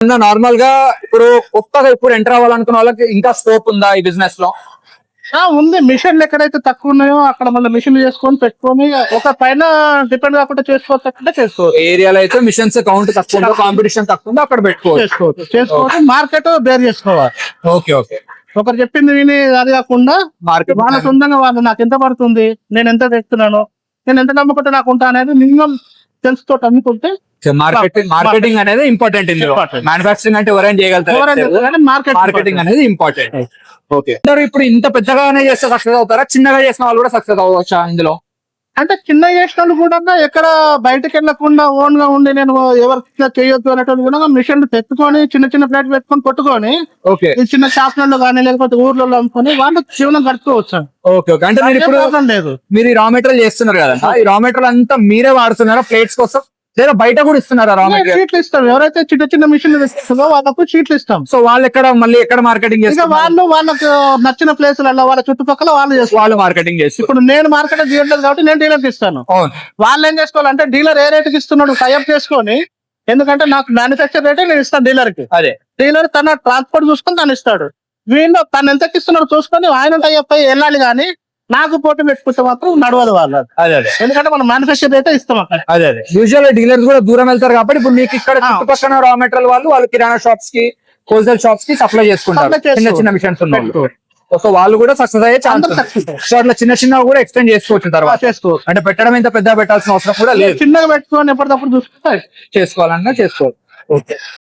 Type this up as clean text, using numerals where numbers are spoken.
Normal గా ఇప్పుడు కొత్తగా ఇప్పుడు ఎంటర్ అవ్వాలనుకున్న వాళ్ళకి ఇంకా స్కోప్ ఉందా ఈ బిజినెస్ లో? ఉంది. మిషన్లు ఎక్కడైతే తక్కువ ఉన్నాయో అక్కడ మళ్ళీ మిషన్ చేసుకొని పెట్టుకొని ఒక పైన డిపెండ్ కాకుండా చేసుకోవచ్చు చేసుకోవచ్చు. ఏరియాలో అయితే మిషన్స్ కౌంట్ తక్కువ, కాంపిటీషన్ తక్కువ ఉంది, అక్కడ చేసుకోవచ్చు. మార్కెట్ బేర్ చేసుకోవాలి. Okay okay. ఒకరు చెప్పింది విని అది కాకుండా మార్కెట్ వాళ్ళ సొంతంగా వాళ్ళు నాకు ఎంత పడుతుంది, నేను ఎంత తెస్తున్నాను, నేను ఎంత నమ్ముకుంటే నాకు ఉంటా అనేది మినిమం తెలుసుకో అమ్ముకుంటే మార్కెటింగ్ అనేది ఇంపార్టెంట్. ఇందులో మ్యానుఫాక్చరింగ్ అంటే ఎవరైనా చేయగలుగుతారు, మార్కెటింగ్ అనేది ఇంపార్టెంట్. ఓకే. ఇప్పుడు ఇంత పెద్దగానే చేస్తే సక్సెస్ అవుతారా? చిన్నగా చేసిన వాళ్ళు కూడా సక్సెస్ అవ్వచ్చా ఇందులో? అంటే చిన్న చేసిన వాళ్ళు కూడా ఎక్కడ బయటకు వెళ్ళకుండా ఓన్ గా ఉండి నేను ఎవరికి చేయొద్దు అనేటువంటి కూడా మిషన్లు తెచ్చుకొని చిన్న చిన్న ప్లేట్ పెట్టుకొని కొట్టుకొని చిన్న షాపులలో కానీ లేకపోతే ఊర్లలో అమ్ముకొని వాళ్ళు జీవనం గడుపుకోవచ్చు. Okay okay. అంటే మీరు ఇప్పుడు లేదు, మీరు ఈ రా మెటీరియల్ చేస్తున్నారు కదా, ఈ రా మెటీరియల్ అంతా మీరే వాడుతున్నారా ప్లేట్స్ కోసం, లేదా బయట కూడా ఇస్తున్నారా? రా మెటీరియల్ షీట్లు ఇస్తాం. ఎవరైతే చిన్న చిన్న మిషన్లు తెస్తారో వాళ్ళకు షీట్లు ఇస్తాం. సో వాళ్ళు ఎక్కడ మార్కెటింగ్ చేస్తారు? వాళ్ళకు నచ్చిన ప్లేసులలో వాళ్ళ చుట్టుపక్కల వాళ్ళు మార్కెటింగ్ చేస్తారు. ఇప్పుడు నేను మార్కెట్ చేయట్లేదు కాబట్టి నేను డీలర్కి ఇస్తాను. వాళ్ళు ఏం చేసుకోవాలంటే డీలర్ ఏ రేటుకి ఇస్తున్నాడు టైప్ చేసుకొని, ఎందుకంటే నాకు మ్యానుఫాక్చర్ రేటే నేను ఇస్తాను డీలర్ కి. అదే డీలర్ తన ట్రాన్స్పోర్ట్ చూసుకొని తను ఇస్తాడు. వీళ్ళు తను ఎంత ఇస్తున్నాడు చూసుకొని ఆయన టైప్ అయ్యి వెళ్ళాలి. కానీ నాకు పోటీ పెట్టుకుంటే మాత్రం నడవదు వాళ్ళు. ఎందుకంటే మనం మ్యానుఫాక్చర్ రేటే ఇస్తాం అక్కడ. అదే యూజువల్ డీలర్స్ కూడా దూరం వెళ్తారు కాబట్టి ఇప్పుడు మీకు ఇక్కడ చుట్టుపక్కల రా మెటీరియల్ వాళ్ళు కిరాణా షాప్స్ కి, హోల్సేల్ షాప్స్ కి సప్లై చేసుకుంటారు చిన్న చిన్న మిషన్స్ ఉన్నాయి. సో వాళ్ళు కూడా సక్సెస్ అయ్యే ఛాన్స్. సో అట్లా చిన్న చిన్నగా కూడా ఎక్స్టెండ్ చేసుకోవచ్చు తర్వాత. అంటే పెట్టడం ఇంత పెద్ద పెట్టాల్సిన అవసరం కూడా లేదు, చిన్నగా పెట్టుకొని ఎప్పటికప్పుడు చూసుకుంటే చేసుకోవాలన్నా చేసుకోవాలి. ఓకే.